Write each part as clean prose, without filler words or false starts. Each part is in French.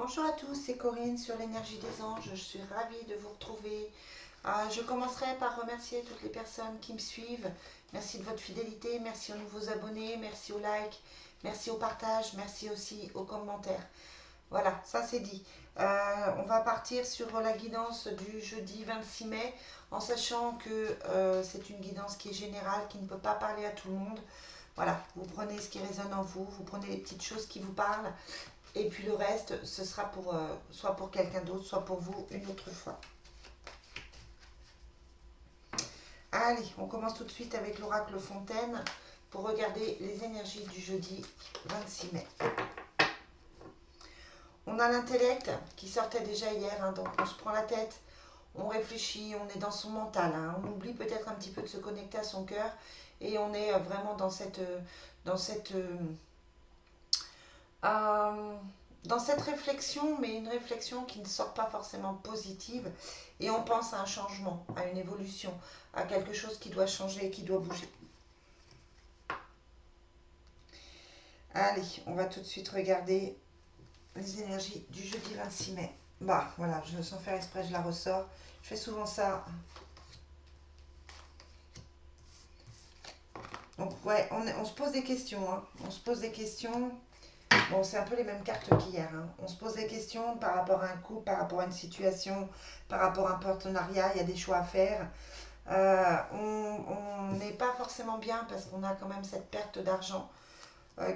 Bonjour à tous, c'est Corinne sur l'énergie des anges. Je suis ravie de vous retrouver. Je commencerai par remercier toutes les personnes qui me suivent. Merci de votre fidélité, merci aux nouveaux abonnés, merci aux likes, merci au partage, merci aussi aux commentaires. Voilà, ça c'est dit. On va partir sur la guidance du jeudi 26 mai, en sachant que c'est une guidance qui est générale, qui ne peut pas parler à tout le monde. Voilà, vous prenez ce qui résonne en vous, vous prenez les petites choses qui vous parlent, et puis le reste, ce sera pour, soit pour quelqu'un d'autre, soit pour vous une autre fois. Allez, on commence tout de suite avec l'oracle Fontaine pour regarder les énergies du jeudi 26 mai. On a l'intellect qui sortait déjà hier, hein, donc on se prend la tête, on réfléchit, on est dans son mental, hein, on oublie peut-être un petit peu de se connecter à son cœur et on est vraiment dans cette euh, dans cette réflexion, mais une réflexion qui ne sort pas forcément positive, et on pense à un changement, à une évolution, à quelque chose qui doit changer, qui doit bouger. Allez, on va tout de suite regarder les énergies du jeudi 26 mai. Bah voilà, sans faire exprès, je la ressors. Je fais souvent ça. Donc ouais, on se pose des questions, hein. On se pose des questions. Bon, c'est un peu les mêmes cartes qu'hier, hein. On se pose des questions par rapport à un couple, par rapport à une situation, par rapport à un partenariat, il y a des choix à faire. On n'est pas forcément bien parce qu'on a quand même cette perte d'argent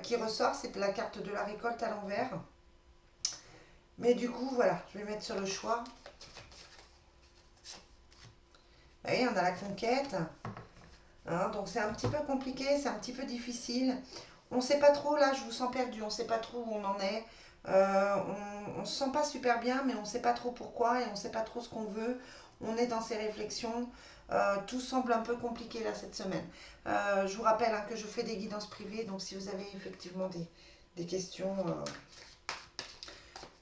qui ressort. C'est la carte de la récolte à l'envers. Mais du coup, voilà, je vais mettre sur le choix. Vous voyez, on a la conquête. Hein, donc c'est un petit peu compliqué, c'est un petit peu difficile. On ne sait pas trop, là je vous sens perdu, on ne sait pas trop où on en est. On ne se sent pas super bien, mais on ne sait pas trop pourquoi et on ne sait pas trop ce qu'on veut. On est dans ces réflexions. Tout semble un peu compliqué là cette semaine. Je vous rappelle, hein, que je fais des guidances privées, donc si vous avez effectivement des questions,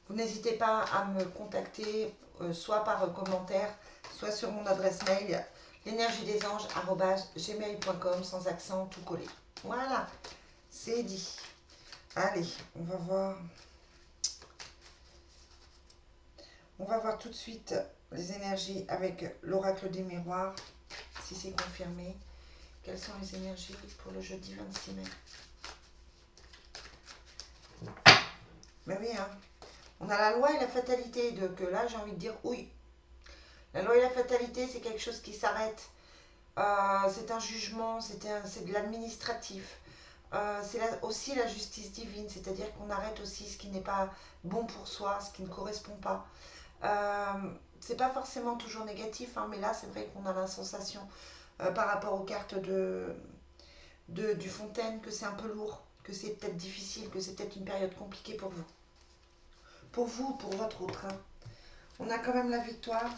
vous n'hésitez pas à me contacter, soit par commentaire, soit sur mon adresse mail l'énergiedesanges@gmail.com, sans accent, tout collé. Voilà, c'est dit. Allez, on va voir. On va voir tout de suite les énergies avec l'oracle des miroirs, si c'est confirmé. Quelles sont les énergies pour le jeudi 26 mai? Ben oui, hein. On a la loi et la fatalité, donc là j'ai envie de dire oui. La loi et la fatalité, c'est quelque chose qui s'arrête. C'est un jugement, c'est de l'administratif. C'est aussi la justice divine, c'est-à-dire qu'on arrête aussi ce qui n'est pas bon pour soi, ce qui ne correspond pas. C'est pas forcément toujours négatif, hein, mais là c'est vrai qu'on a la sensation par rapport aux cartes du Fontaine que c'est un peu lourd, que c'est peut-être difficile, que c'est peut-être une période compliquée pour vous. Pour vous ou pour votre autre. Hein. On a quand même la victoire,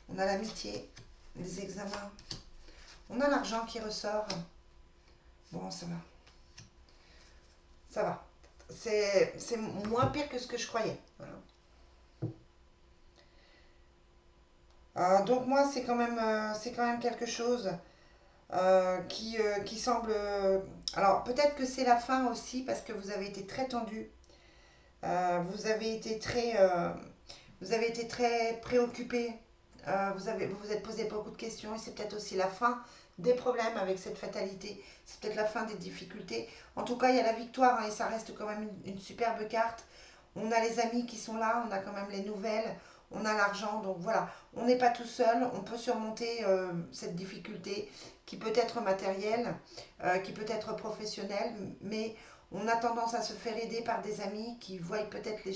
on a l'amitié, les examens, on a l'argent qui ressort. Bon, ça va. Ça va. C'est moins pire que ce que je croyais. Voilà. Donc moi, c'est quand même quelque chose qui semble... alors peut-être que c'est la fin aussi parce que vous avez été très tendu. Vous avez été très préoccupé. Vous vous êtes posé beaucoup de questions et c'est peut-être aussi la fin des problèmes avec cette fatalité. C'est peut-être la fin des difficultés. En tout cas, il y a la victoire, hein, et ça reste quand même une superbe carte. On a les amis qui sont là, on a quand même les nouvelles, on a l'argent. Donc voilà, on n'est pas tout seul, on peut surmonter cette difficulté qui peut être matérielle, qui peut être professionnelle, mais on a tendance à se faire aider par des amis qui voient peut-être les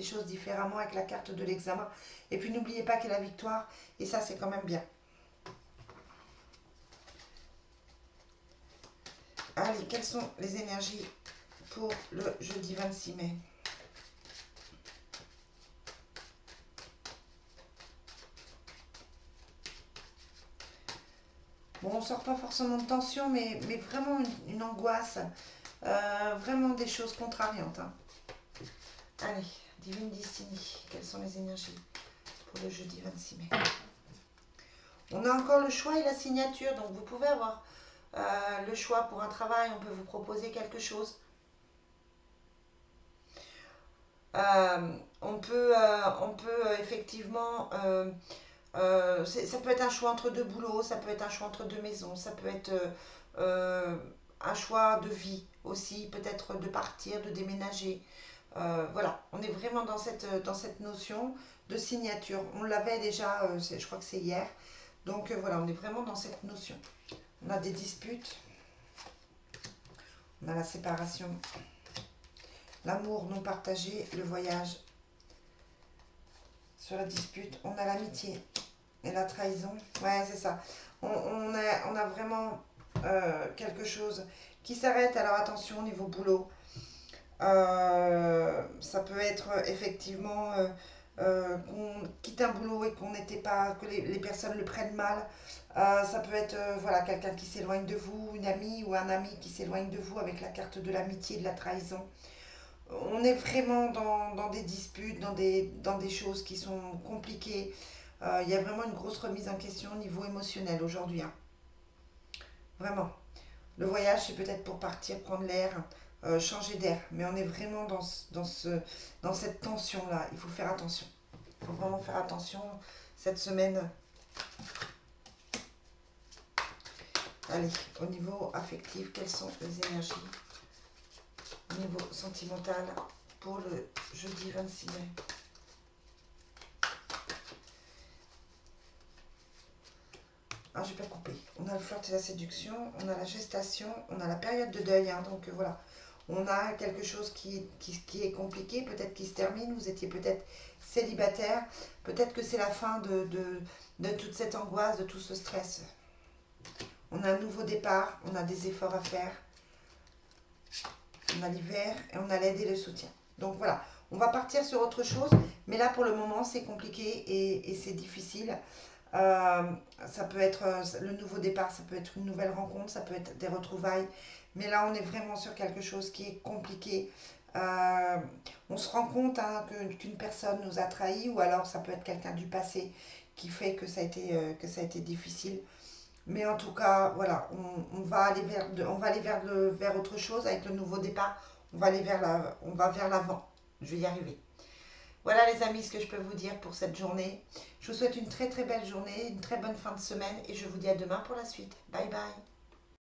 choses différemment avec la carte de l'examen. Et puis n'oubliez pas qu'il y a la victoire, et ça c'est quand même bien. Allez, quelles sont les énergies pour le jeudi 26 mai? Bon, on sort pas forcément de tension, mais vraiment une angoisse, vraiment des choses contrariantes. Hein. Allez, Divine Destiny, quelles sont les énergies pour le jeudi 26 mai? On a encore le choix et la signature, donc vous pouvez avoir le choix pour un travail, on peut vous proposer quelque chose. On peut effectivement, ça peut être un choix entre deux boulots, ça peut être un choix entre deux maisons, ça peut être un choix de vie aussi, peut-être de partir, de déménager. Voilà, on est vraiment dans cette notion de signature. On l'avait déjà, je crois que c'est hier. Donc voilà, on est vraiment dans cette notion. On a des disputes, on a la séparation, l'amour non partagé, le voyage. Sur la dispute, on a l'amitié et la trahison. Ouais, c'est ça. On a vraiment quelque chose qui s'arrête. Alors attention au niveau boulot. Ça peut être effectivement qu'on quitte un boulot et qu'on n'était pas, que les personnes le prennent mal. Ça peut être voilà, quelqu'un qui s'éloigne de vous, une amie ou un ami qui s'éloigne de vous avec la carte de l'amitié, de la trahison. On est vraiment dans des disputes, dans des choses qui sont compliquées. Il y a vraiment une grosse remise en question au niveau émotionnel aujourd'hui, hein. Vraiment. Le voyage, c'est peut-être pour partir, prendre l'air, changer d'air. Mais on est vraiment dans cette tension-là. Il faut faire attention. Il faut vraiment faire attention cette semaine. Allez, au niveau affectif, quelles sont les énergies? Au niveau sentimental, pour le jeudi 26 mai. Ah, je vais pas couper. On a le flirt et la séduction, on a la gestation, on a la période de deuil, hein, donc voilà. On a quelque chose qui est compliqué, peut-être qui se termine, vous étiez peut-être célibataire, peut-être que c'est la fin de toute cette angoisse, de tout ce stress. On a un nouveau départ, on a des efforts à faire, on a l'hiver et on a l'aide et le soutien. Donc voilà, on va partir sur autre chose, mais là pour le moment c'est compliqué et c'est difficile. Ça peut être le nouveau départ, ça peut être une nouvelle rencontre, ça peut être des retrouvailles. Mais là, on est vraiment sur quelque chose qui est compliqué. On se rend compte hein, qu'une personne nous a trahis ou alors ça peut être quelqu'un du passé qui fait que ça a été difficile. Mais en tout cas, voilà, on va aller vers autre chose avec le nouveau départ. On va vers l'avant. Je vais y arriver. Voilà les amis ce que je peux vous dire pour cette journée. Je vous souhaite une très très belle journée, une très bonne fin de semaine et je vous dis à demain pour la suite. Bye bye.